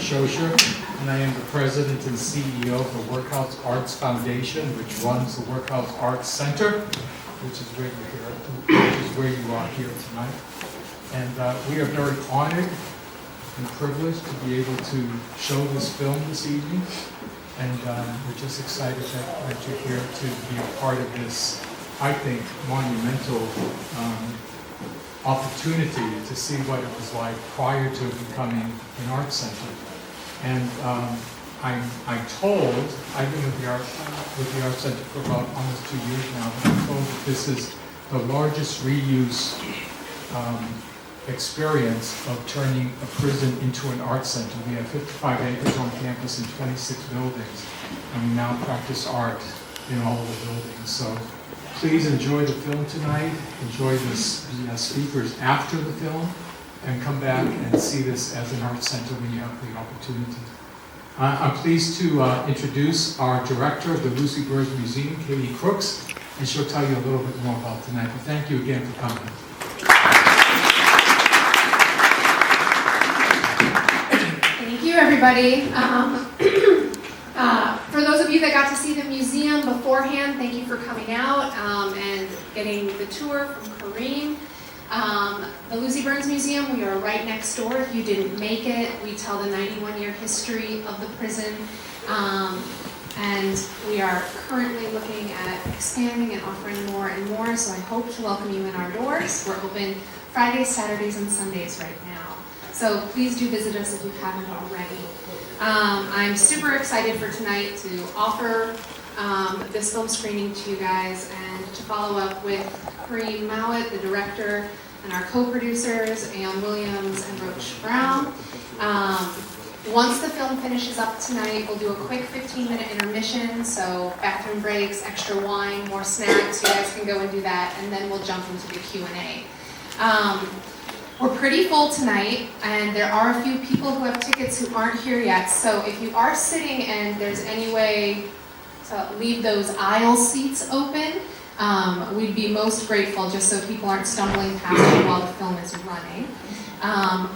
Shosher, and I am the president and CEO of the Workhouse Arts Foundation, which runs the Workhouse Arts Center, which is where you are here tonight. And we are very honored and privileged to be able to show this film this evening. And we're just excited that you're here to be a part of this, I think, monumental opportunity to see what it was like prior to becoming an art center. And I'm told, I've been with the art center for about almost 2 years now, but I'm told that this is the largest reuse experience of turning a prison into an art center. We have 55 acres on campus and 26 buildings, and we now practice art in all of the buildings. So please enjoy the film tonight, enjoy the speakers after the film, and come back and see this as an art center when you have the opportunity. I'm pleased to introduce our director of the Lucy Burns Museum, Katie Crooks, and she'll tell you a little bit more about tonight. But thank you again for coming. Thank you, everybody. For those of you that got to see the museum beforehand, thank you for coming out and getting the tour from Karim. The Lucy Burns Museum, we are right next door. If you didn't make it, we tell the 91-year history of the prison. And we are currently looking at expanding and offering more and more, so I hope to welcome you in our doors. We're open Fridays, Saturdays, and Sundays right now. So please do visit us if you haven't already. I'm super excited for tonight to offer this film screening to you guys and to follow up with Karim Mowatt, the director, and our co-producers, Ayon Williams and Roach Brown. Once the film finishes up tonight, we'll do a quick 15-minute intermission, so bathroom breaks, extra wine, more snacks, you guys can go and do that, and then we'll jump into the Q&A. We're pretty full tonight, and there are a few people who have tickets who aren't here yet, so if you are sitting and there's any way to leave those aisle seats open, we'd be most grateful, just so people aren't stumbling past it while the film is running.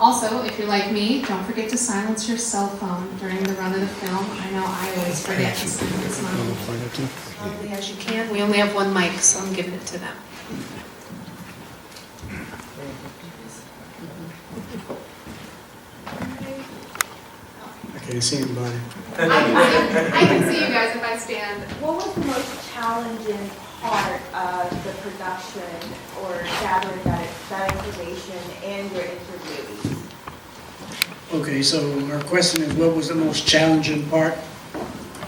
Also, if you're like me, don't forget to silence your cell phone during the run of the film. I know I always forget to silence mine as loudly as you can. We only have one mic, so I'm giving it to them. I can't see anybody. I can see you guys if I stand. What was the most challenging part of the production or gathering that information and your interviews? Okay, so our question is, what was the most challenging part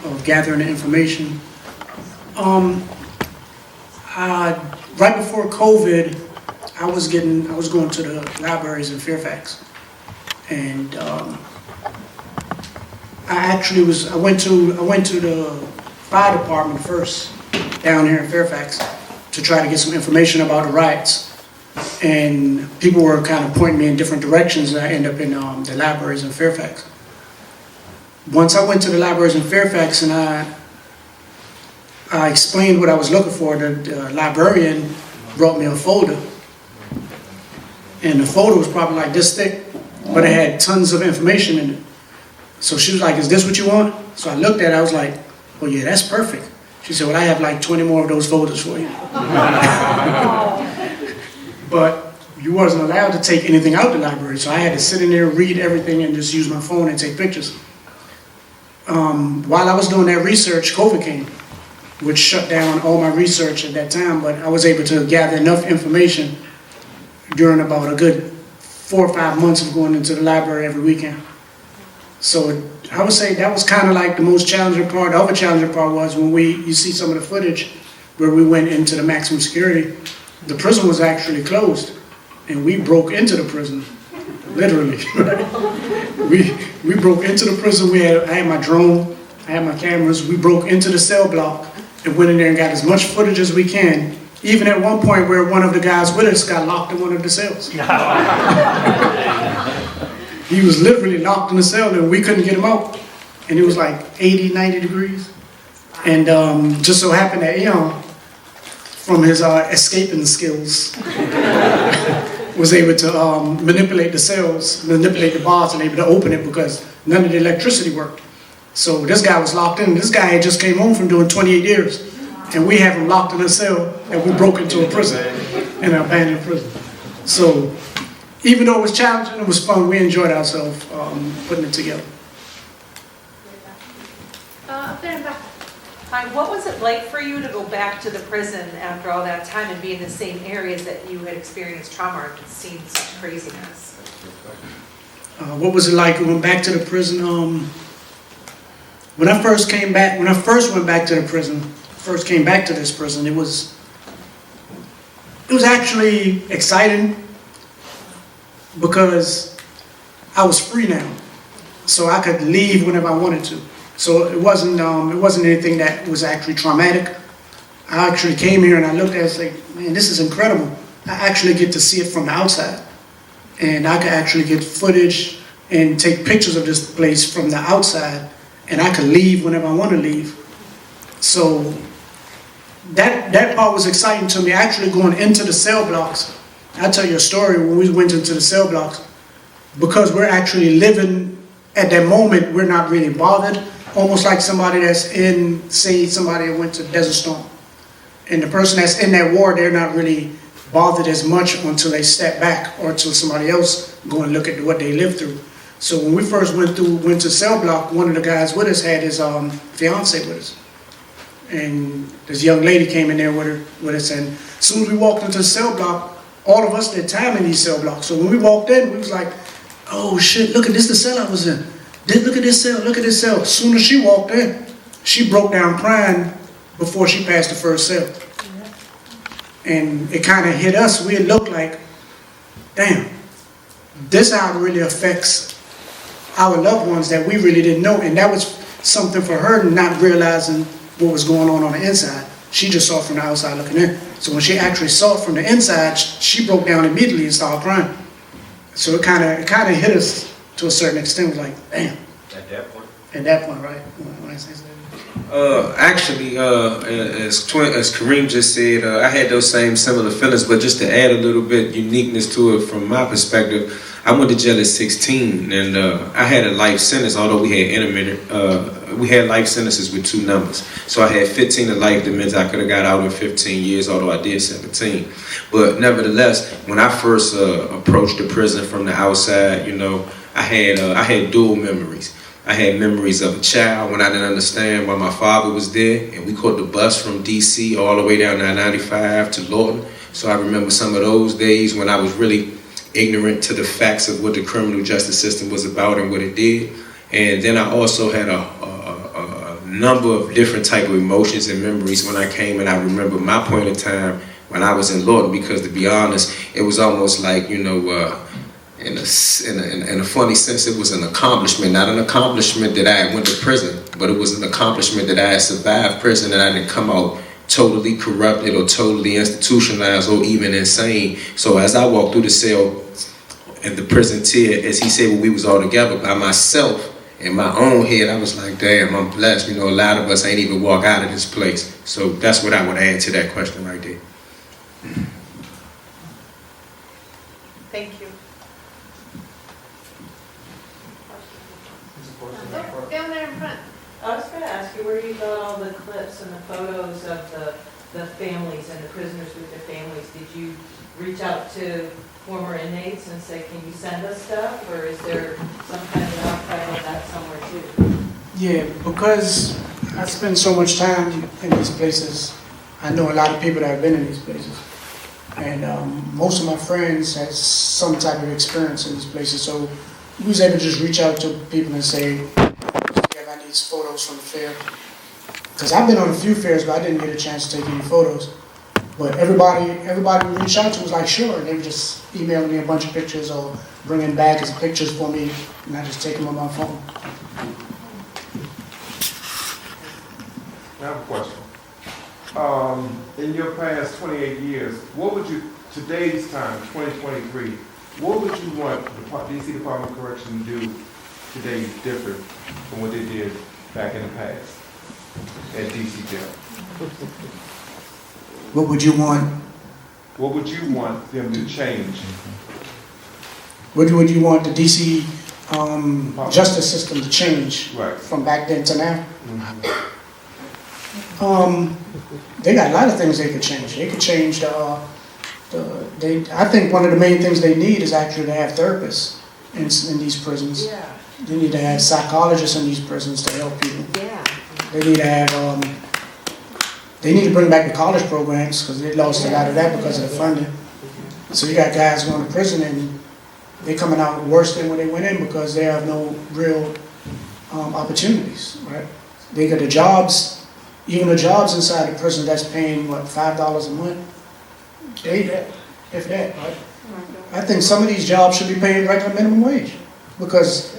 of gathering the information? Right before COVID, I was going to the libraries in Fairfax, and I went to the fire department first down here in Fairfax to try to get some information about the riots, and people were kind of pointing me in different directions, and I ended up in the libraries in Fairfax. Once I went to the libraries in Fairfax and I explained what I was looking for, the librarian brought me a folder, and the folder was probably like this thick, but it had tons of information in it. So she was like, "Is this what you want?" So I looked at it, I was like, "Well, yeah, that's perfect." She said, "Well, I have like 20 more of those folders for you." But you wasn't allowed to take anything out the library, so I had to sit in there, read everything, and just use my phone and take pictures. While I was doing that research, COVID came, which shut down all my research at that time, but I was able to gather enough information during about a good 4 or 5 months of going into the library every weekend. So I would say that was kind of like the most challenging part. The other challenging part was when you see some of the footage where we went into the maximum security, the prison was actually closed, and we broke into the prison, literally. We broke into the prison. I had my drone, I had my cameras. We broke into the cell block and went in there and got as much footage as we can. Even at one point where one of the guys with us got locked in one of the cells. He was literally locked in the cell and we couldn't get him out. And it was like 80, 90 degrees. And just so happened that, from his escaping skills, was able to manipulate the cells, manipulate the bars, and able to open it because none of the electricity worked. So this guy was locked in. This guy had just came home from doing 28 years. And we have him locked in a cell and we broke into a prison, an abandoned prison. So even though it was challenging, it was fun. We enjoyed ourselves putting it together. Up there in back. Hi, what was it like for you to go back to the prison after all that time and be in the same areas that you had experienced trauma and seen such craziness? What was it like going back to the prison? When I first went back to the prison, first came back to this prison, it was actually exciting because I was free now, so I could leave whenever I wanted to. So it wasn't anything that was actually traumatic. I actually came here and I looked at it and said, man, this is incredible. I actually get to see it from the outside. And I could actually get footage and take pictures of this place from the outside, and I could leave whenever I want to leave. So that part was exciting to me, actually going into the cell blocks. I'll tell you a story when we went into the cell blocks. Because we're actually living at that moment, we're not really bothered. Almost like somebody that's in, say somebody that went to Desert Storm. And the person that's in that ward, they're not really bothered as much until they step back or until somebody else go and look at what they lived through. So when we first went to cell block, one of the guys with us had his fiance with us. And this young lady came in there with us, and as soon as we walked into the cell block, all of us did time in these cell blocks. So when we walked in, we was like, oh shit, look at this, the cell I was in. Look at this cell, look at this cell. As soon as she walked in, she broke down crying before she passed the first cell. And it kind of hit us. We looked like, damn, this how it really affects our loved ones that we really didn't know. And that was something for her, not realizing what was going on the inside. She just saw it from the outside looking in. So when she actually saw it from the inside, she broke down immediately and started crying. So it kind of hit us to a certain extent. It was like, damn. At that point? At that point, right? When I say so. Actually, as Karim just said, I had those similar feelings, but just to add a little bit uniqueness to it from my perspective, I went to jail at 16, and I had a life sentence, although we had life sentences with 2 numbers. So I had 15 to life, that means I could have got out in 15 years, although I did 17. But nevertheless, when I first approached the prison from the outside, you know, I had dual memories. I had memories of a child when I didn't understand why my father was there, and we caught the bus from DC all the way down I-95 to Lorton. So I remember some of those days when I was really ignorant to the facts of what the criminal justice system was about and what it did. And then I also had a number of different type of emotions and memories when I came, and I remember my point in time when I was in Lorton, because to be honest, it was almost like, you know, in a funny sense, it was an accomplishment, not an accomplishment that I went to prison, but it was an accomplishment that I had survived prison and I didn't come out totally corrupted or totally institutionalized or even insane. So as I walked through the cell and the prison tier, as he said, when we was all together by myself, in my own head, I was like, damn, I'm blessed. You know, a lot of us ain't even walk out of this place. So that's what I would add to that question right there. Thank you. Down there in front. I was going to ask you where you got all the clips and the photos of the families and the prisoners with their families. Did you reach out to former inmates and say, can you send us stuff? Or is there some kind of archive of that somewhere too? Yeah, because I spend so much time in these places, I know a lot of people that have been in these places. And most of my friends had some type of experience in these places. So we was able to just reach out to people and say, yeah, I need photos from the fair. Because I've been on a few fairs, but I didn't get a chance to take any photos. But everybody we reached out to was like, sure. They would just email me a bunch of pictures or bring in bags of pictures for me, and I just take them on my phone. I have a question. In your past 28 years, what would you, today's time, 2023, what would you want the DC Department of Correction to do today different from what they did back in the past at DC Jail? What would you want? What would you want them to change? What would you want the DC justice system to change Right. from back then to now. They got a lot of things they could change. They could change I think one of the main things they need is actually to have therapists in these prisons. Yeah, They need to have psychologists in these prisons to help people. yeah. They need to have, they need to bring back the college programs because they lost a lot of that because of the funding. So you got guys going to prison and they're coming out worse than when they went in because they have no real opportunities, right? They got the jobs, even the jobs inside the prison that's paying, what, $5 a month? If that, right? I think some of these jobs should be paying regular minimum wage because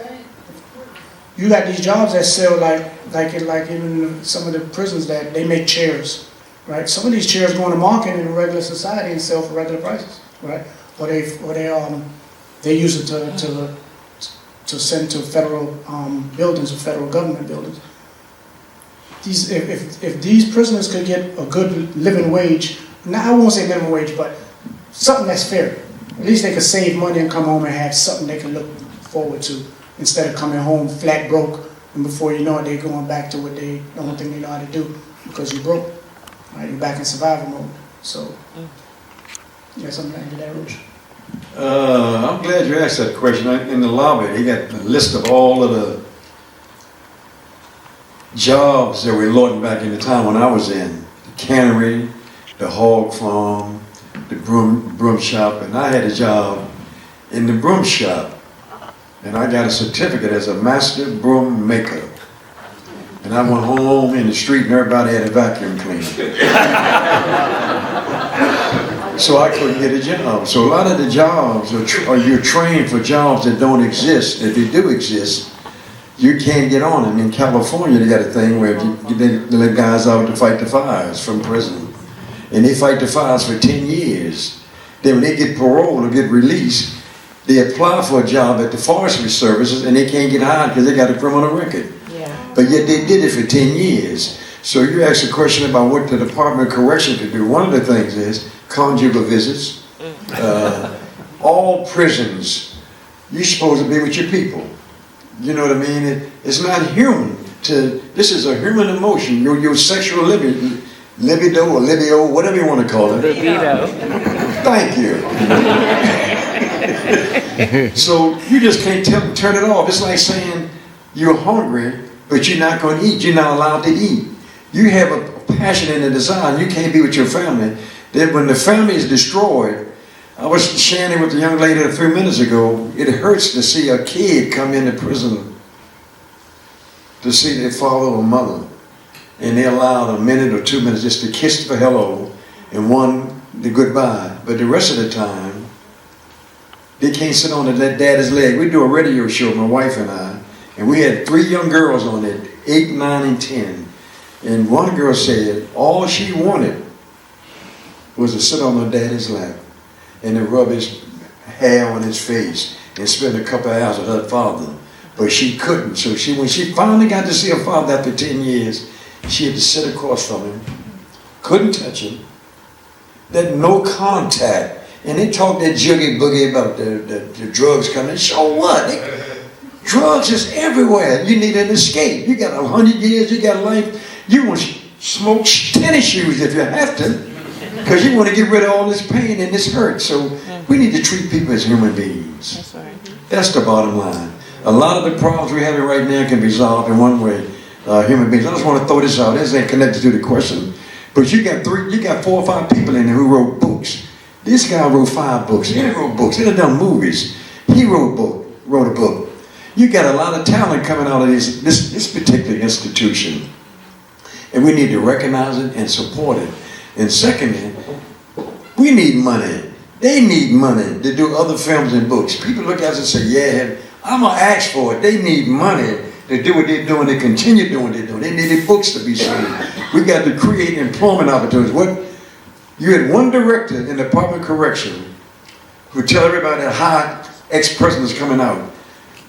you got these jobs that sell like in some of the prisons that they make chairs, right? Some of these chairs go on the market in a regular society and sell for regular prices, right? Or they use it to send to federal buildings or federal government buildings. If these prisoners could get a good living wage, now I won't say minimum wage, but something that's fair. At least they could save money and come home and have something they can look forward to instead of coming home flat broke and before you know it, they're going back to what the only thing they know how to do because you're broke. Right? You're back in survival mode. So, you got something to add to that, Rich? I'm glad you asked that question. In the lobby, they got a list of all of the jobs that were Lorton back in the time when I was in. The cannery, the hog farm, the broom shop, and I had a job in the broom shop. And I got a certificate as a master broom maker. And I went home in the street and everybody had a vacuum cleaner. So I couldn't get a job. So a lot of the jobs are you're trained for jobs that don't exist. If they do exist, you can't get on them. In California, they got a thing where they let guys out to fight the fires from prison. And they fight the fires for 10 years. Then when they get parole or get released, they apply for a job at the forestry services and they can't get hired because they got a criminal record. Yeah. But yet they did it for 10 years. So you asked a question about what the Department of Correction could do. One of the things is conjugal visits. All prisons, you're supposed to be with your people. You know what I mean? It's not human this is a human emotion. Your sexual libido or libio, whatever you want to call it. Libido. Thank you. So you just can't turn it off. It's like saying you're hungry, but you're not going to eat. You're not allowed to eat. You have a passion and a desire, and you can't be with your family. Then when the family is destroyed, I was sharing with a young lady a few minutes ago, it hurts to see a kid come into prison to see their father or mother. And they allowed a minute or 2 minutes just to kiss for hello and the goodbye. But the rest of the time, they can't sit on their daddy's leg. We do a radio show, my wife and I, and we had 3 young girls on it, 8, 9, and 10. And one girl said all she wanted was to sit on her daddy's lap and to rub his hair on his face and spend a couple of hours with her father. But she couldn't. So when she finally got to see her father after 10 years, she had to sit across from him, couldn't touch him, that no contact. And they talk that juggy boogie about the drugs coming. So what? Drugs is everywhere. You need an escape. You got 100 years, you got life. You want to smoke tennis shoes if you have to, because you want to get rid of all this pain and this hurt. So we need to treat people as human beings. That's right. That's the bottom line. A lot of the problems we're having right now can be solved in one way. Human beings. I just want to throw this out. This ain't connected to the question. But you got 4 or 5 people in there who wrote books. This guy wrote 5 books. He wrote books. He done done movies. He wrote a book. You got a lot of talent coming out of this particular institution. And we need to recognize it and support it. And secondly, we need money. They need money to do other films and books. People look at us and say, yeah, I'm going to ask for it. They need money to do what they're doing, to continue doing what they're doing. They need their books to be sold. We got to create employment opportunities. You had one director in the Department of Correction who tell everybody that high ex-prisoners coming out.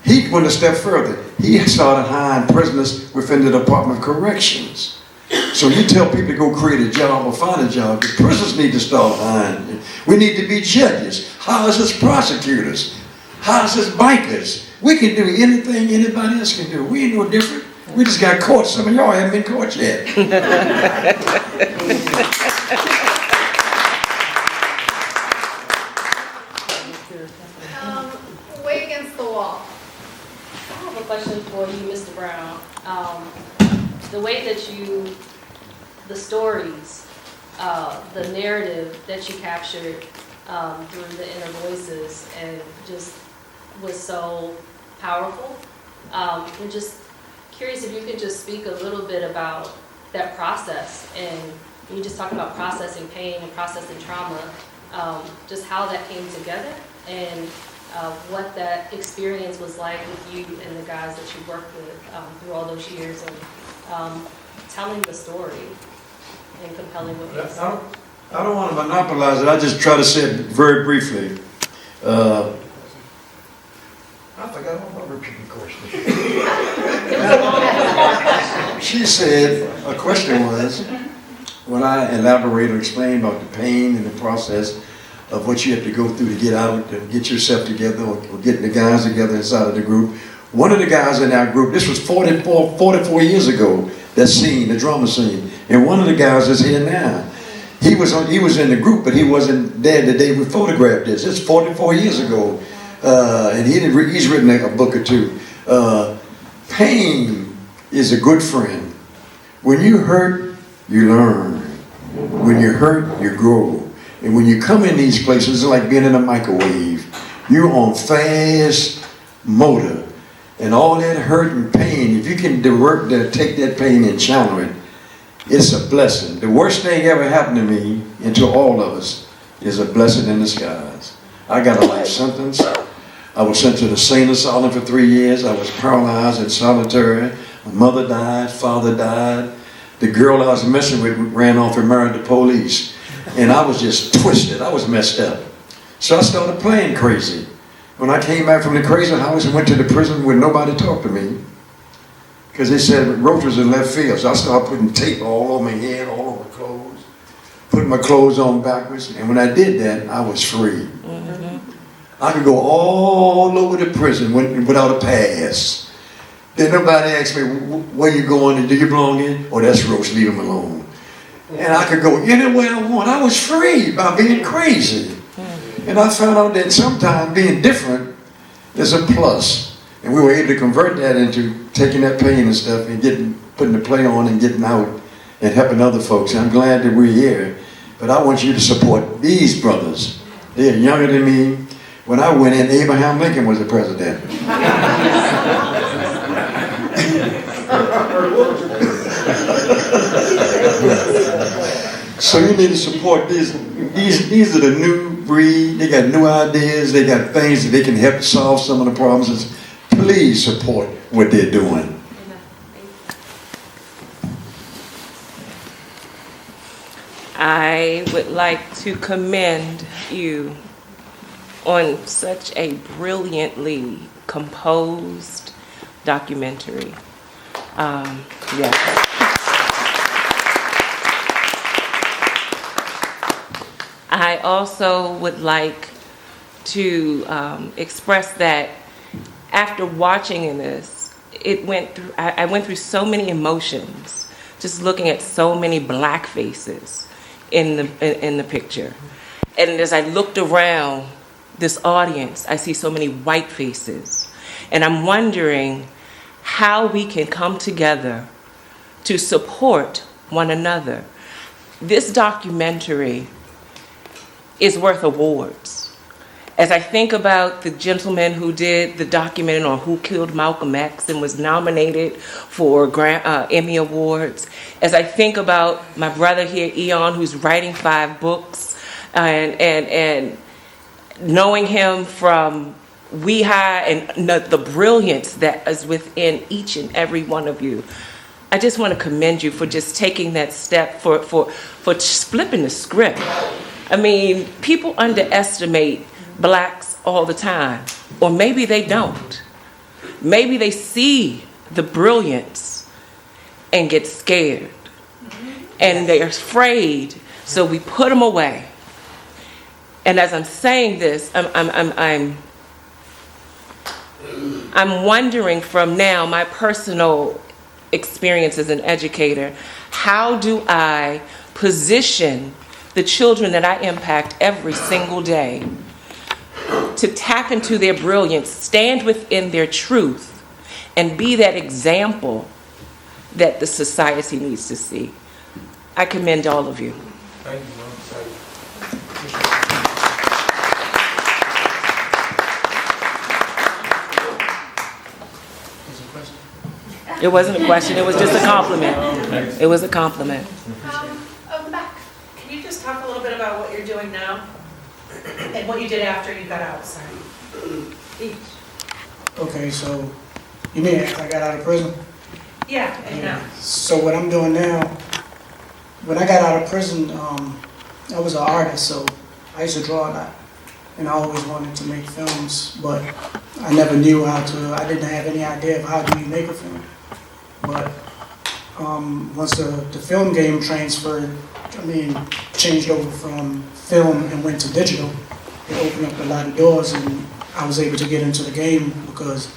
He went a step further. He started hiring prisoners within the Department of Corrections. So you tell people to go create a job or find a job. The prisoners need to start hiring. We need to be judges. How's us prosecutors? How's us bikers? We can do anything anybody else can do. We ain't no different. We just got caught. Some of y'all haven't been caught yet. Way against the wall. I have a question for you, Mr. Brown. The way that the stories, the narrative that you captured through the inner voices, and just was so powerful. I'm just curious if you could just speak a little bit about that process, and you just talked about processing pain and processing trauma, just how that came together, and what that experience was like with you and the guys that you worked with through all those years, and telling the story and compelling what you said. I don't want to monopolize it. I just try to say it very briefly. I forgot all my repeating question. She said, a question was, when I elaborate or explain about the pain and the process of what you have to go through to get out and get yourself together, or getting the guys together inside of the group. One of the guys in our group, this was 44 years ago, that scene, the drama scene, and one of the guys is here now. He was in the group, but he wasn't there the day we photographed this. It's 44 years ago, and he's written a book or two. Pain is a good friend. When you hurt, you learn. When you hurt, you grow. And when you come in these places, it's like being in a microwave. You're on fast motor. And all that hurt and pain, if you can take that pain and channel it, it's a blessing. The worst thing ever happened to me, and to all of us, is a blessing in disguise. I got a life sentence. I was sent to the sane asylum for 3 years. I was paralyzed and solitary. My mother died, father died. The girl I was messing with ran off and married the police. And I was just twisted. I was messed up. So I started playing crazy. When I came back from the crazy house and went to the prison where nobody talked to me, because they said Roach was in left field. So I started putting tape all over my head, all over my clothes, putting my clothes on backwards. And when I did that, I was free. I could go all over the prison without a pass. Then nobody asked me, where you going and do you belong in? Oh, that's Roach, leave him alone. And I could go anywhere I want. I was free by being crazy. And I found out that sometimes being different is a plus. And we were able to convert that into taking that pain and stuff and putting the play on and getting out and helping other folks. And I'm glad that we're here. But I want you to support these brothers. They're younger than me. When I went in, Abraham Lincoln was the president. So you need to support these. These are the new breed. They got new ideas. They got things that they can help solve some of the problems. Please support what they're doing. I would like to commend you on such a brilliantly composed documentary. Yes. I also would like to express that after watching this, I went through so many emotions, just looking at so many black faces in the picture. And as I looked around this audience, I see so many white faces. And I'm wondering how we can come together to support one another. This documentary is worth awards. As I think about the gentleman who did the documentary on who killed Malcolm X and was nominated for Emmy Awards, as I think about my brother here, Eon, who's writing 5 books, and knowing him from Weehigh and the brilliance that is within each and every one of you, I just want to commend you for just taking that step, for flipping the script. I mean, people underestimate blacks all the time, or maybe they don't. Maybe they see the brilliance and get scared, and they're afraid, so we put them away. And as I'm saying this, I'm I'm wondering from now, my personal experience as an educator, how do I position the children that I impact every single day to tap into their brilliance, stand within their truth, and be that example that the society needs to see? I commend all of you. Thank you, Mom. It wasn't a question, it was just a compliment. It was a compliment. The back. Can you just talk a little bit about what you're doing now and what you did after you got out? Sorry. Each. Okay, so you mean after I got out of prison? Yeah, and now. So what I'm doing now, when I got out of prison, I was an artist, so I used to draw a lot. And I always wanted to make films, but I never knew how to, I didn't have any idea of how do you make a film. But once the film game transferred, changed over from film and went to digital, it opened up a lot of doors, and I was able to get into the game because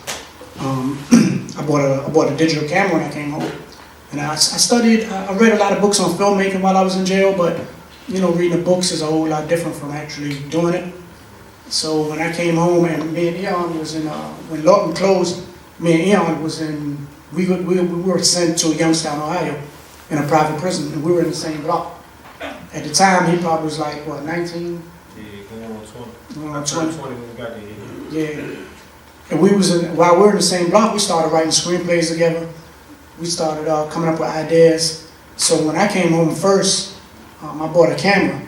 I bought a digital camera when I came home. And I studied, I read a lot of books on filmmaking while I was in jail, but reading the books is a whole lot different from actually doing it. So when I came home, and me and Eon was in, when Lorton closed, me and Eon was in, we were sent to Youngstown, Ohio, in a private prison, and we were in the same block. At the time, he probably was like, what, 19? Yeah, going on 20. Going on 20. 20 when we got there. Yeah. And while we were in the same block, we started writing screenplays together. We started coming up with ideas. So when I came home first, I bought a camera.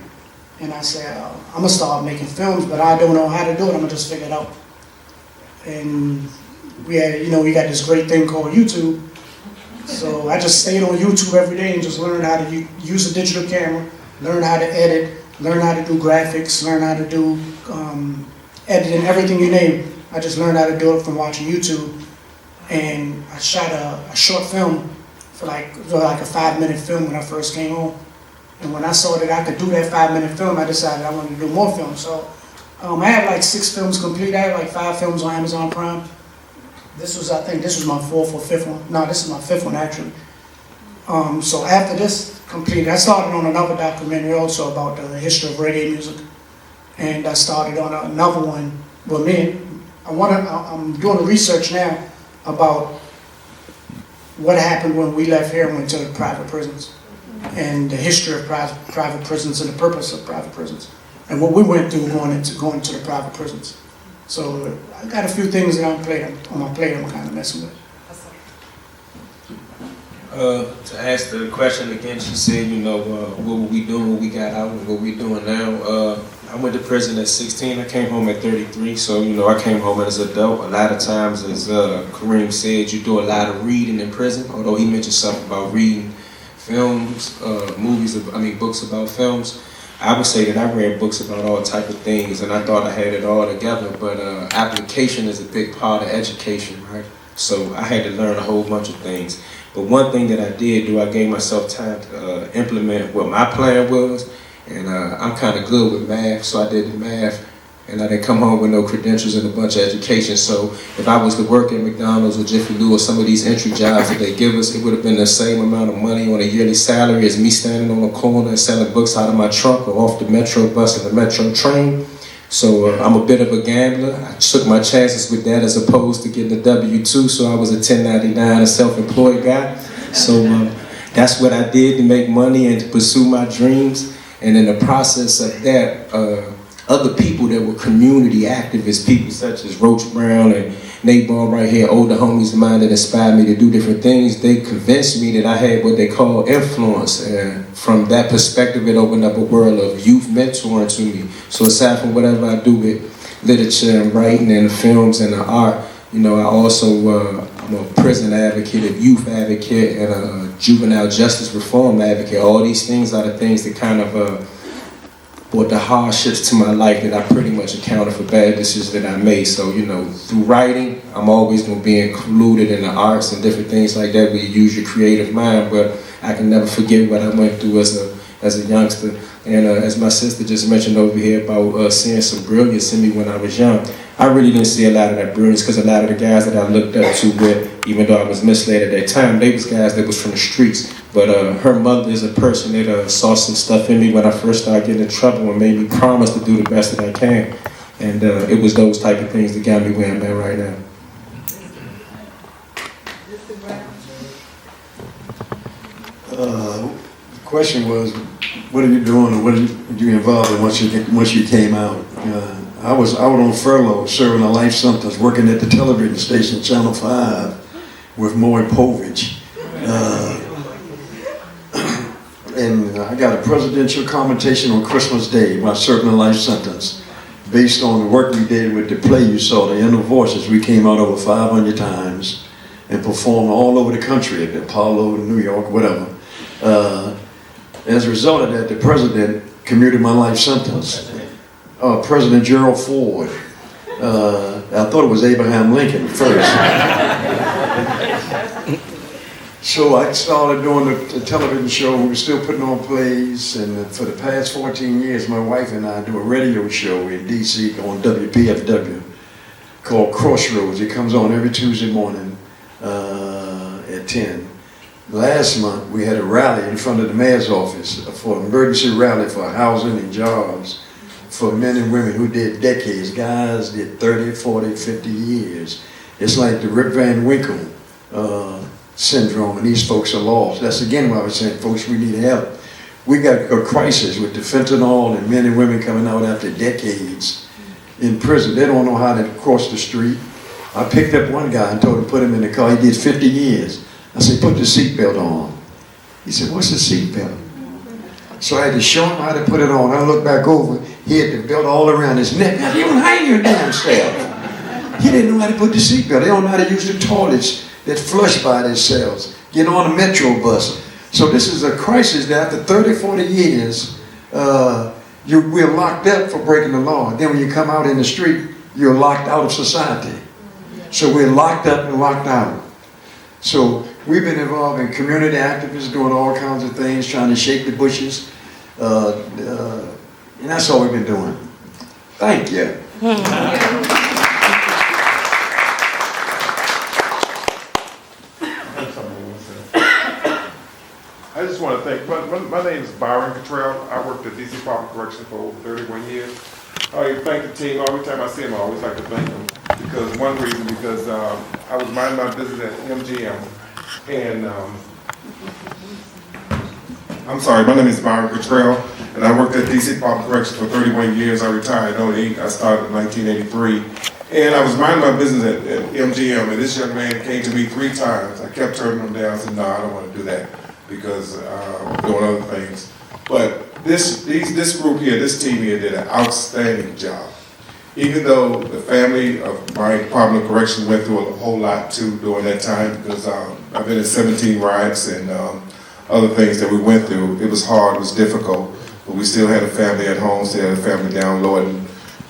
And I said, I'm gonna start making films, but I don't know how to do it. I'm gonna just figure it out. And we had, we got this great thing called YouTube. So I just stayed on YouTube every day and just learned how to use a digital camera, learn how to edit, learn how to do graphics, learn how to do editing, everything you name. I just learned how to do it from watching YouTube. And I shot a short film for like a 5-minute film when I first came home. And when I saw that I could do that 5-minute film, I decided I wanted to do more films. So I have like 6 films complete. I have like 5 films on Amazon Prime. I think this was my 4th or 5th one. No, this is my 5th one actually. So after this completed, I started on another documentary also about the history of reggae music. And I started on another one. Well, I'm doing research now about what happened when we left here and went to the private prisons, and the history of private prisons and the purpose of private prisons, and what we went through going to the private prisons. So I got a few things that on my plate I'm kind of messing with. To ask the question again, she said, what were we doing when we got out and what we doing now? I went to prison at 16. I came home at 33. So, I came home as an adult. A lot of times, as Karim said, you do a lot of reading in prison, although he mentioned something about reading films, books about films. I would say that I read books about all type of things, and I thought I had it all together, but application is a big part of education, right? So I had to learn a whole bunch of things. But one thing that I did do, I gave myself time to implement what my plan was, and I'm kind of good with math, so I did the math, and I didn't come home with no credentials and a bunch of education. So if I was to work at McDonald's or Jiffy Lube or some of these entry jobs that they give us, it would have been the same amount of money on a yearly salary as me standing on a corner and selling books out of my trunk or off the metro bus and the metro train. So I'm a bit of a gambler. I took my chances with that as opposed to getting a W-2, so I was a 1099, a self-employed guy. So that's what I did to make money and to pursue my dreams. And in the process of that, other people that were community activists, people such as Roach Brown and Nate Ball right here, older homies of mine that inspired me to do different things, they convinced me that I had what they call influence. And from that perspective, it opened up a world of youth mentoring to me. So aside from whatever I do with literature and writing and the films and the art, I also, I'm a prison advocate, a youth advocate, and a juvenile justice reform advocate. All these things are the things that kind of brought the hardships to my life that I pretty much accounted for bad decisions that I made. So, through writing, I'm always going to be included in the arts and different things like that where you use your creative mind, but I can never forget what I went through as a youngster. And as my sister just mentioned over here about seeing some brilliance in me when I was young, I really didn't see a lot of that brilliance because a lot of the guys that I looked up to with, even though I was misled at that time, they was guys that was from the streets. But her mother is a person that saw some stuff in me when I first started getting in trouble and made me promise to do the best that I can. And it was those type of things that got me where I'm at right now. The question was, what are you doing, or what are you involved in once you came out? I was out on furlough, serving a life sentence, working at the television station, Channel 5, with Mowatt. And I got a presidential commentation on Christmas Day while serving a life sentence, based on the work we did with the play you saw, The Inner Voices. We came out over 500 times and performed all over the country, at Apollo, New York, whatever. As a result of that, the president commuted my life sentence. President Gerald Ford. I thought it was Abraham Lincoln first. So I started doing the television show. We were still putting on plays, and for the past 14 years, my wife and I do a radio show in DC on WPFW called Crossroads. It comes on every Tuesday morning at 10. Last month, we had a rally in front of the mayor's office for an emergency rally for housing and jobs for men and women who did decades. Guys did 30, 40, 50 years. It's like the Rip Van Winkle syndrome, and these folks are lost. That's again why I was saying, folks, we need help. We got a crisis with the fentanyl and men and women coming out after decades in prison. They don't know how to cross the street. I picked up one guy and told him to put him in the car. He did 50 years. I said, put the seatbelt on. He said, what's the seatbelt? So I had to show him how to put it on. I looked back over. He had the belt all around his neck. Now, you don't hang your damn self. He didn't know how to put the seatbelt. They don't know how to use the toilets that flush by themselves. Get on a metro bus. So this is a crisis that after 30, 40 years, we're locked up for breaking the law. Then when you come out in the street, you're locked out of society. So we're locked up and locked out. So we've been involved in community activists, doing all kinds of things, trying to shake the bushes. And that's all we've been doing. Thank you. I just want to thank, my name is Byron Cottrell. I worked at DC Department of Correction for over 31 years. I thank the team. Every time I see them, I always like to thank them. Because I was minding my business at MGM. And I'm sorry, my name is Byron Cottrell, and I worked at DC Department of Correction for 31 years. I retired in 2008. I started in 1983. And I was minding my business at MGM, and this young man came to me 3 times. I kept turning him down. I said, no, I don't want to do that, because I'm doing other things. But this group here, this team here did an outstanding job. Even though the family of my Department of Corrections went through a whole lot too during that time, because I've been in 17 riots and other things that we went through. It was hard, it was difficult, but we still had a family at home, still had a family down Lorton.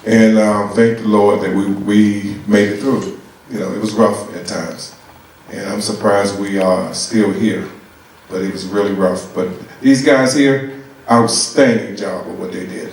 And thank the Lord that we made it through. You know, it was rough at times. And I'm surprised we are still here, but it was really rough. But these guys here, outstanding job of what they did.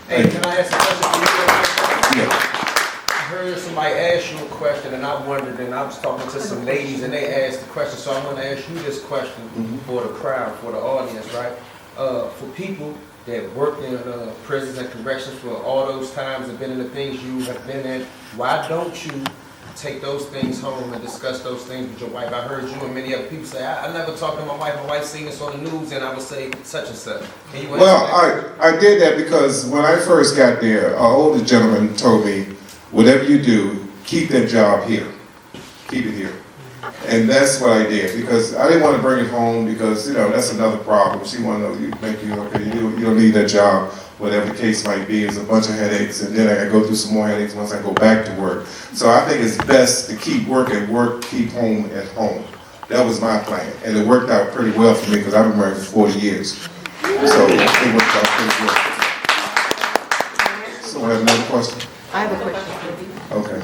Hey, can I ask a question for you? Yeah. I heard somebody ask you a question, and I wondered, and I was talking to some ladies, and they asked the question, so I'm going to ask you this question for the crowd, for the audience, right? For people that worked in prisons and corrections for all those times and been in the things you have been in, why don't you take those things home and discuss those things with your wife? I heard you and many other people say, I never talked to my wife seen this on the news, and I would say such and such. Can you answer that? I did that because when I first got there, an older gentleman told me, whatever you do, keep that job here. Keep it here. And that's what I did, because I didn't want to bring it home, because, you know, that's another problem. She wanted to make you, okay, you don't need that job, whatever the case might be. It's a bunch of headaches, and then I got to go through some more headaches once I go back to work. So I think it's best to keep work at work, keep home at home. That was my plan, and it worked out pretty well for me, because I've been married for 40 years. So it worked out pretty well. So I have another question? I have a question for you. Okay.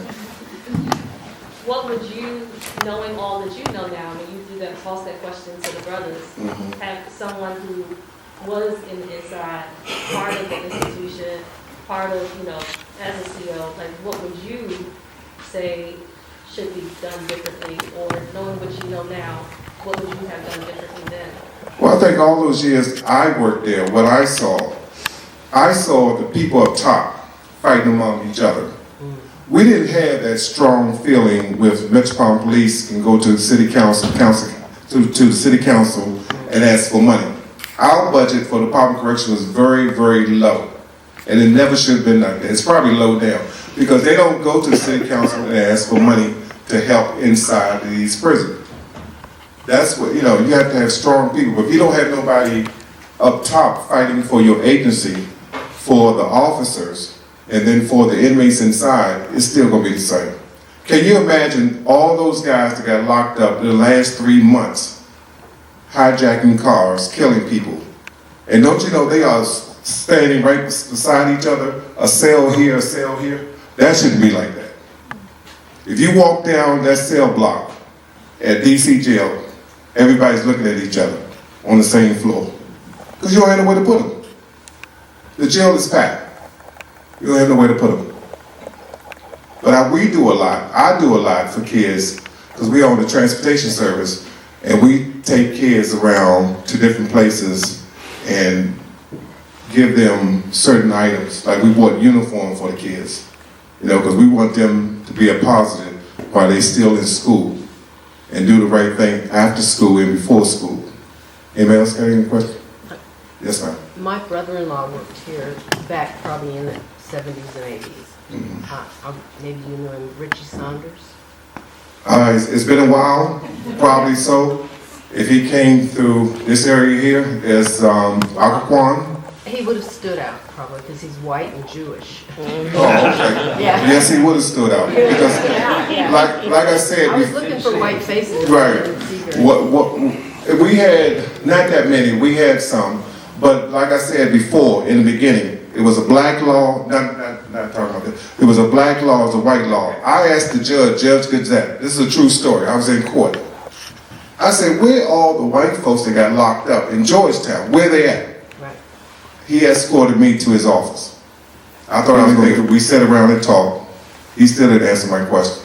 What would you, knowing all that you know now, when you do that, toss that question to the brothers, have someone who was in the inside, part of the institution, part of, as a CO, like what would you say should be done differently, or knowing what you know now, what would you have done differently then? Well, I think all those years I worked there, what I saw the people up top fighting among each other. We didn't have that strong feeling with Metropolitan Police can go to the city council to the city council and ask for money. Our budget for the Department of Correction was very, very low. And it never should have been like that. It's probably low down. Because they don't go to the city council and ask for money to help inside these prisons. That's what, you have to have strong people. But if you don't have nobody up top fighting for your agency, for the officers, and then for the inmates inside, it's still gonna be the same. Can you imagine all those guys that got locked up in the last 3 months, hijacking cars, killing people? And don't you know they are standing right beside each other, a cell here, a cell here? That shouldn't be like that. If you walk down that cell block at DC jail, everybody's looking at each other on the same floor. Because you don't have nowhere to put them. The jail is packed. You don't have nowhere to put them. But we do a lot. I do a lot for kids because we own the transportation service, and we take kids around to different places and give them certain items. Like we bought uniform for the kids, because we want them to be a positive while they're still in school and do the right thing after school and before school. Anybody else got any questions? Yes, ma'am. My brother-in-law worked here back probably in the 70s and 80s. Maybe you know him, Richie Saunders? It's been a while, probably so. If he came through this area here, as Occoquan. He would have stood out probably because he's white and Jewish. Oh, okay. Yeah. Yes, he would have stood out. Because, like I said, I was looking for white faces. Right. What we had not that many. We had some, but like I said before, in the beginning, it was a black law. Not talking about that. It was a black law. It was a white law. I asked the Judge Gazette. This is a true story. I was in court. I said, where all the white folks that got locked up in Georgetown? Where they at? Right. He escorted me to his office. I thought I was going to, we sat around and talked. He still didn't answer my question.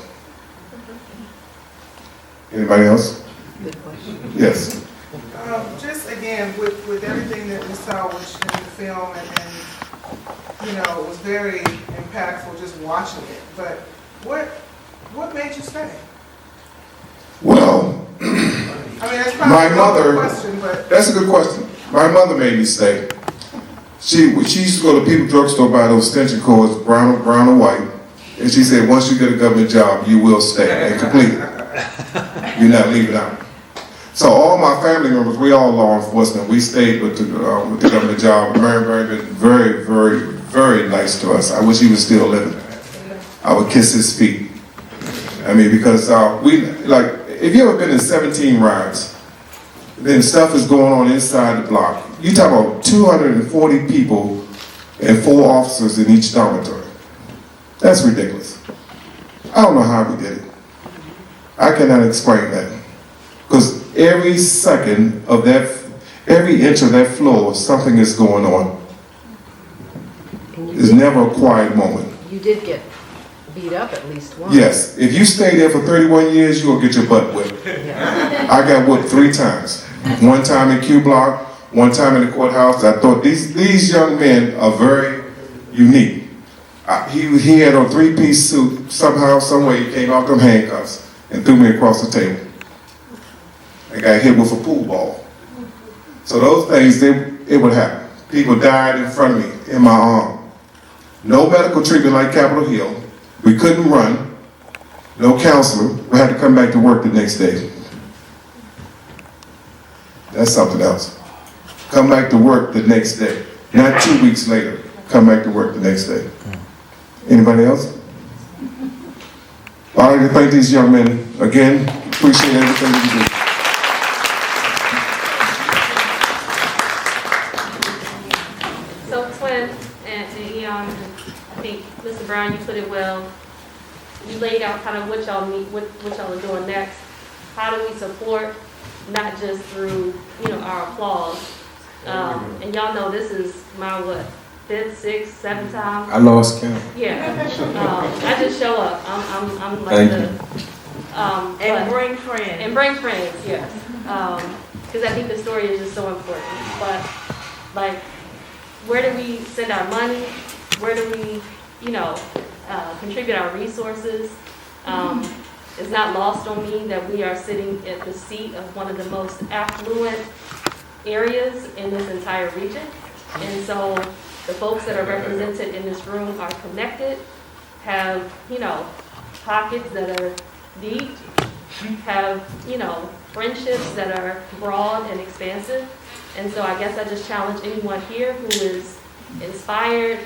Anybody else? Good question. Yes. Just again, with everything that we saw which in the film, and it was very impactful just watching it. But what made you stay? Well, that's probably a question, but that's a good question. My mother made me stay. She used to go to People Drugstore, buy those extension cords, brown or white, and she said, once you get a government job, you will stay and complete it. You're not leaving out. So all my family members, we all law enforcement. We stayed with the government job. Mary been very, very, very nice to us. I wish he was still living. I would kiss his feet. Because if you ever been in 17 rides, then stuff is going on inside the block. You talk about 240 people and 4 officers in each dormitory. That's ridiculous. I don't know how we did it. I cannot explain that. Because every second of that, every inch of that floor, something is going on. There's never a quiet moment. You did get beat up at least once. Yes. If you stay there for 31 years, you will get your butt whipped. Yeah. I got whipped 3 times. One time in Q Block, one time in the courthouse. I thought these young men are very unique. He had on a 3-piece suit. Somehow, some way, he came out them handcuffs and threw me across the table. I got hit with a pool ball. So those things, it would happen. People died in front of me, in my arm. No medical treatment like Capitol Hill. We couldn't run. No counselor. We had to come back to work the next day. That's something else. Come back to work the next day. Not 2 weeks later. Come back to work the next day. Anybody else? I'd like to thank these young men again. Appreciate everything that you do. So Twin and Eon, I think Mr. Brown, you put it well. You laid out kind of what y'all need, what y'all are doing next. How do we support, not just through our applause. And y'all know this is my fifth, sixth, seventh time. I lost count. Yeah, I just show up. I'm like Thank the, And but- bring friends. and bring friends, yes. Because I think the story is just so important. But like, where do we send our money? Where do we, contribute our resources? It's not lost on me that we are sitting at the seat of one of the most affluent areas in this entire region. And so the folks that are represented in this room are connected, have, pockets that are deep, have, friendships that are broad and expansive. And so I guess I just challenge anyone here who is inspired,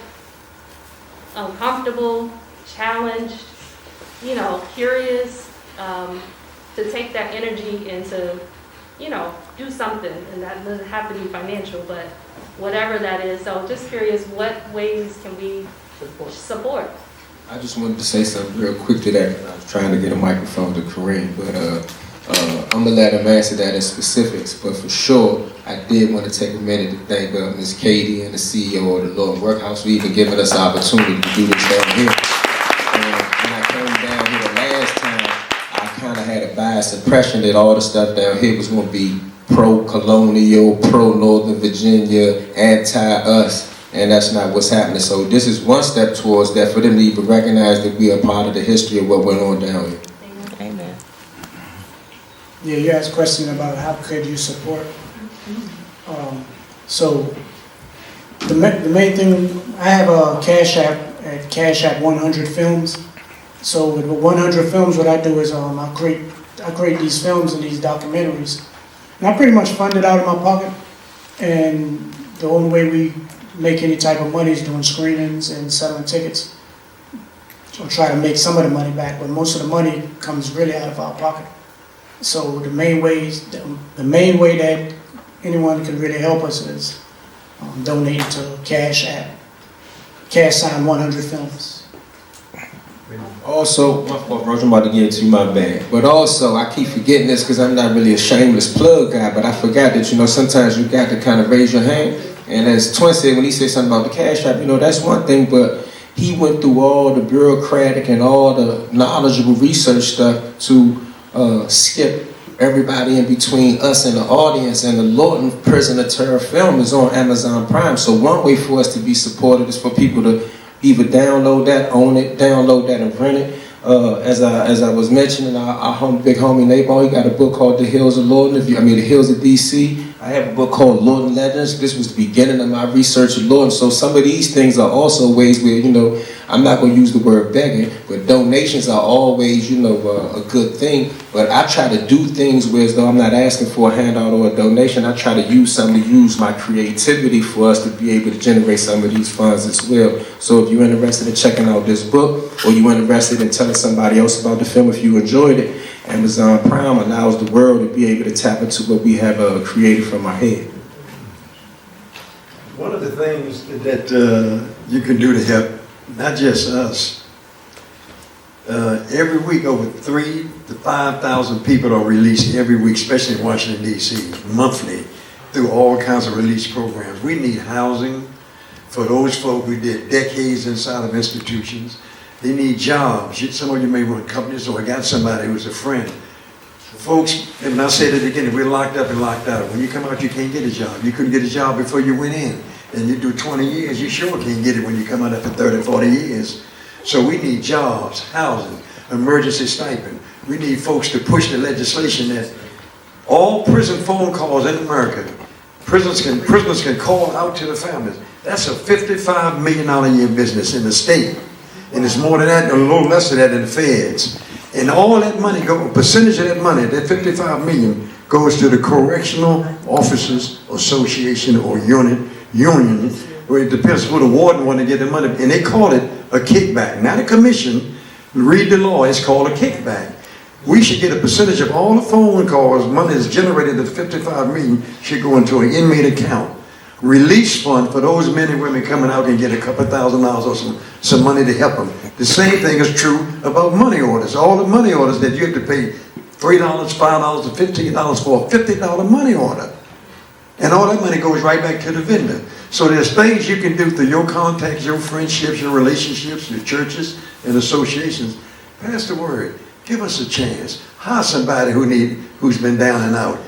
uncomfortable, challenged, curious, to take that energy and to, do something. And that doesn't have to be financial, but whatever that is. So just curious, what ways can we support? I just wanted to say something real quick to that. I was trying to get a microphone to Karim, but I'm gonna let him answer that in specifics. But for sure, I did want to take a minute to thank Ms. Katie and the CEO of the Lorton Workhouse for even giving us the opportunity to do this down here. When I came down here the last time, I kind of had a biased impression that all the stuff down here was going to be pro-colonial, pro-Northern Virginia, anti-us. And that's not what's happening. So this is one step towards that, for them to even recognize that we are part of the history of what went on down here. Amen. Yeah, you asked a question about how could you support. So the main thing, I have a Cash App at Cash App 100 Films. So with 100 Films, what I do is I create these films and these documentaries. And I pretty much fund it out of my pocket. And the only way we make any type of money is doing screenings and selling tickets. So try to make some of the money back, but most of the money comes really out of our pocket. So the main way that anyone can really help us is donating to Cash App, # 100 Films. Also, my fault, Roger, I'm about to get into my bag. But also, I keep forgetting this because I'm not really a shameless plug guy, but I forgot that, sometimes you got to kind of raise your hand. And as Twin said, when he said something about the Cash App, that's one thing, but he went through all the bureaucratic and all the knowledgeable research stuff to skip everybody in between us and the audience. And the Lorton Prisoner Terror film is on Amazon Prime. So one way for us to be supported is for people to either download that, own it, download that and rent it. As I was mentioning, our big homie Nabal, he got a book called The Hills of Lorton, The Hills of DC. I have a book called Lorton Legends. This was the beginning of my research of Lorton. So some of these things are also ways where, I'm not going to use the word begging, but donations are always, a good thing. But I try to do things where as though I'm not asking for a handout or a donation. I try to use my creativity for us to be able to generate some of these funds as well. So if you're interested in checking out this book, or you're interested in telling somebody else about the film if you enjoyed it, Amazon Prime allows the world to be able to tap into what we have created from our head. One of the things that you can do to help, not just us, every week over 3,000 to 5,000 people are released every week, especially in Washington, D.C., monthly, through all kinds of release programs. We need housing for those folk who did decades inside of institutions. They need jobs. Some of you may run companies, or I got somebody who's a friend. Folks, and I said it again, we're locked up and locked out. When you come out, you can't get a job. You couldn't get a job before you went in. And you do 20 years, you sure can't get it when you come out after 30, 40 years. So we need jobs, housing, emergency stipend. We need folks to push the legislation that all prison phone calls in America, prisoners can call out to the families. That's a $55 million a year business in the state. And it's more than that, a little less than that in the feds. And all that money, a percentage of that money, that $55 million, goes to the Correctional Officers Association or union, where it depends who the warden want to get the money. And they call it a kickback, not a commission. Read the law, it's called a kickback. We should get a percentage of all the phone calls, money that's generated at $55 million should go into an inmate account. Release fund for those men and women coming out and get a couple $1,000 or some money to help them. The same thing is true about money orders. All the money orders that you have to pay $3, $5, or $15 for a $50 money order. And all that money goes right back to the vendor. So there's things you can do through your contacts, your friendships, your relationships, your churches and associations. Pass the word. Give us a chance. Hire somebody who's been down and out.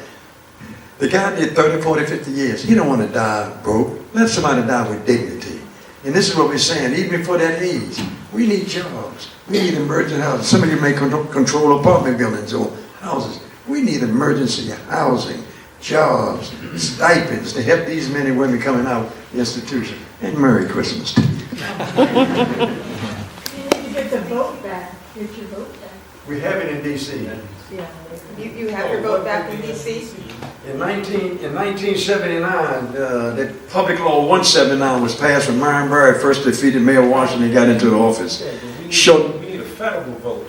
The guy did 30, 40, 50 years. He don't want to die broke. Let somebody die with dignity. And this is what we're saying, even before that age, we need jobs. We need emergency housing. Some of you may control apartment buildings or houses. We need emergency housing, jobs, stipends to help these men and women coming out of the institution. And Merry Christmas to you. You get the vote back. Get your vote back. We have it in D.C. Yeah. You have your vote back in D.C.? In 1979, the Public Law 179 was passed when Myron Barry first defeated Mayor Washington and got into the office. We need a federal vote.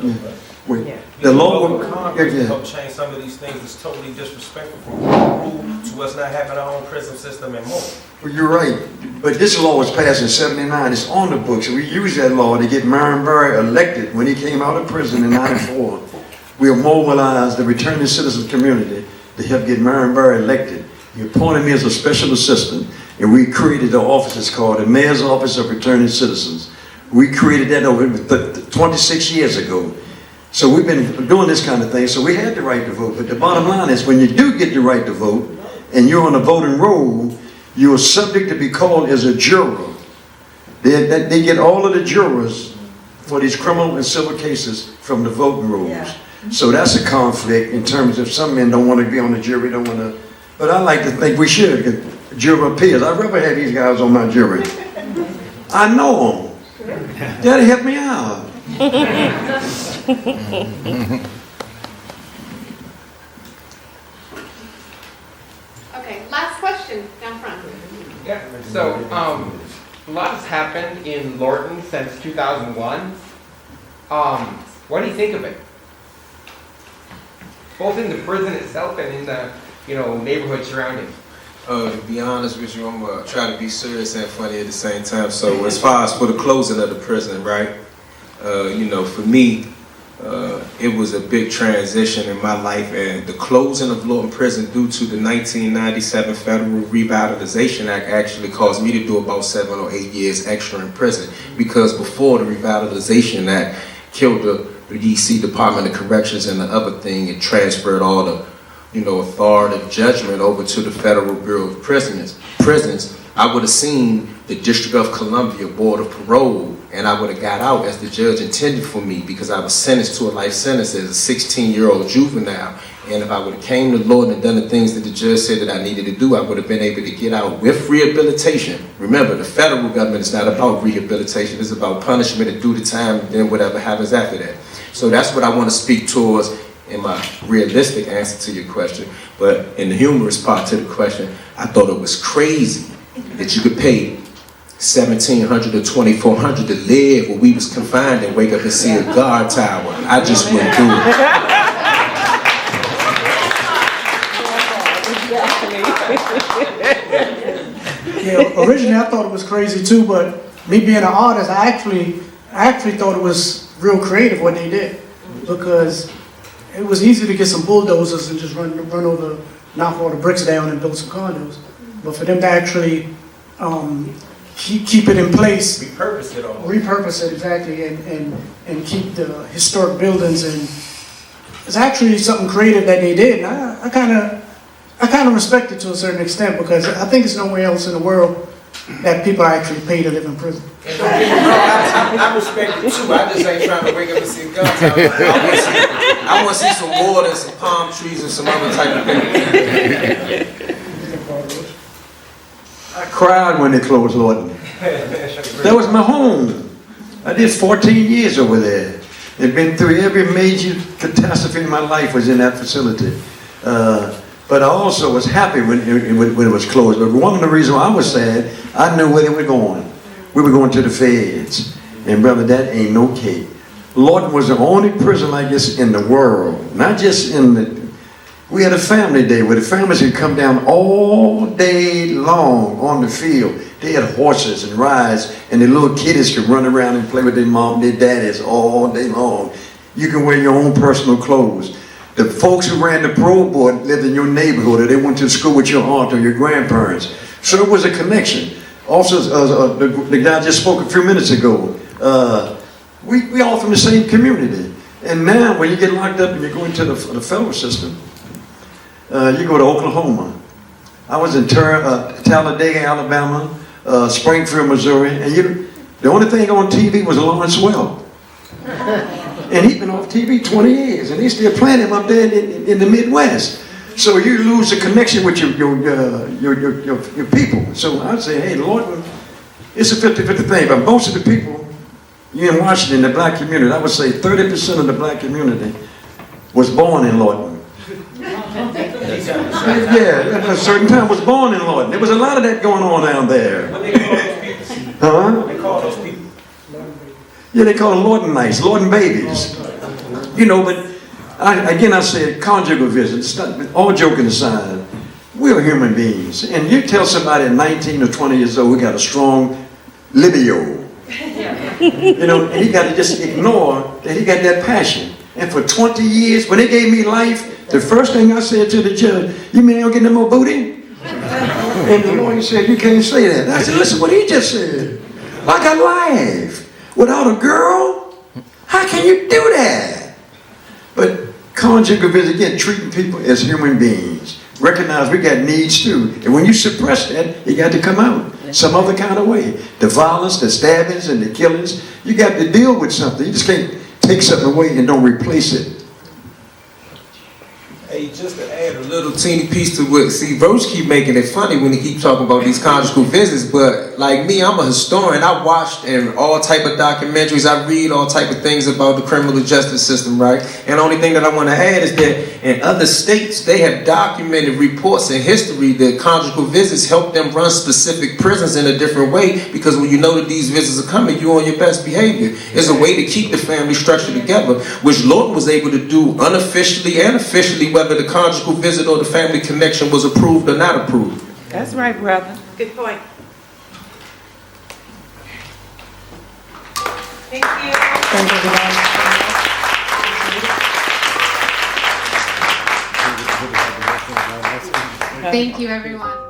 The law will Congress to help change some of these things that's totally disrespectful from rule to us not having our own prison system and more. Well, you're right, but this law was passed in 79. It's on the books. We used that law to get Myron Barry elected when he came out of prison in 94. We mobilized the returning citizens community to help get Myron Barry elected. He appointed me as a special assistant, and we created the office. It's called the Mayor's Office of Returning Citizens. We created that over 26 years ago. So we've been doing this kind of thing, so we had the right to vote. But the bottom line is, when you do get the right to vote, and you're on a voting roll, you are subject to be called as a juror. They get all of the jurors for these criminal and civil cases from the voting rolls. Yeah. So that's a conflict in terms of some men don't want to be on the jury, don't want to. But I like to think we should get juror peers. I'd rather have these guys on my jury. I know them. That'll help me out. Okay, last question down front. Yeah, so a lot has happened in Lorton since 2001. What do you think of it? Both in the prison itself and in the neighborhood surrounding. To be honest with you, I'm trying to be serious and funny at the same time. So as far as for the closing of the prison, right? For me, it was a big transition in my life, and the closing of Lorton Prison due to the 1997 Federal Revitalization Act actually caused me to do about 7 or 8 years extra in prison, because before the Revitalization Act killed the DC Department of Corrections and the other thing, it transferred all the authoritative judgment over to the Federal Bureau of Prisons, I would have seen the District of Columbia Board of Parole, and I would have got out as the judge intended for me, because I was sentenced to a life sentence as a 16-year-old juvenile. And if I would have came to Lord and done the things that the judge said that I needed to do, I would have been able to get out with rehabilitation. Remember, the federal government is not about rehabilitation, it's about punishment and do the time and then whatever happens after that. So that's what I want to speak towards in my realistic answer to your question. But in the humorous part to the question, I thought it was crazy that you could pay $1,700 to $2,400 to live where we was confined and wake up and see a guard tower. I just wouldn't do it. Yeah, originally I thought it was crazy too, but me being an artist, I actually thought it was real creative what they did, because it was easy to get some bulldozers and just run over, knock all the bricks down and build some condos. But for them to actually keep it in place, repurpose it exactly, and keep the historic buildings, and it's actually something creative that they did. And I kind of respect it to a certain extent, because I think it's nowhere else in the world that people actually pay to live in prison. I respect it too. I just ain't trying to wake up and see guns. I want to see some water and some palm trees and some other type of thing. I cried when they closed Lorton. That was my home. I did 14 years over there. I've been through every major catastrophe in my life was in that facility. But I also was happy when it was closed. But one of the reasons why I was sad, I knew where they were going. We were going to the feds. And brother, that ain't no cake. Lorton was the only prison like this in the world. Not just in the... We had a family day where the families would come down all day long on the field. They had horses and rides, and the little kiddies could run around and play with their mom and their daddies all day long. You can wear your own personal clothes. The folks who ran the parole board lived in your neighborhood, or they went to school with your aunt or your grandparents. So it was a connection. Also, the guy just spoke a few minutes ago. We all from the same community. And now, when you get locked up and you go into the federal system, you go to Oklahoma. I was in Talladega, Alabama, Springfield, Missouri, and the only thing on TV was Lawrence Welk. And he's been off TV 20 years, and they still playing him up there in the Midwest. So you lose the connection with your people. So I'd say, hey, Lord, it's a 50-50 thing, but most of the people, you in Washington, the black community, I would say 30% of the black community was born in Lorton. Yeah, at a certain time was born in Lorton. There was a lot of that going on down there. What they call those people? Huh? What they call those people? Yeah, they call them Lortonites, Lorton babies. You know, but I said conjugal visits. All joking aside, we're human beings. And you tell somebody at 19 or 20 years old who got a strong libido, you know, and he got to just ignore that he got that passion. And for 20 years, when they gave me life, the first thing I said to the judge, you mean I don't get no more booty? And the lawyer said, you can't say that. I said, listen what he just said. I got life. Without a girl? How can you do that? But conjugal visit, again, treating people as human beings. Recognize we got needs too. And when you suppress that, you got to come out some other kind of way. The violence, the stabbings, and the killings, you got to deal with something. You just can't take something away and don't replace it. Hey, just to add a little teeny piece to what, see, Roach keep making it funny when he keep talking about these conjugal visits, but like me, I'm a historian. I watched and all type of documentaries. I read all type of things about the criminal justice system, right? And the only thing that I want to add is that in other states, they have documented reports in history that conjugal visits help them run specific prisons in a different way, because when you know that these visits are coming, you're on your best behavior. It's a way to keep the family structure together, which Lorton was able to do unofficially and officially, whether the conjugal visit or the family connection was approved or not approved. That's right, brother. Good point. Thank you. Thank you, everyone.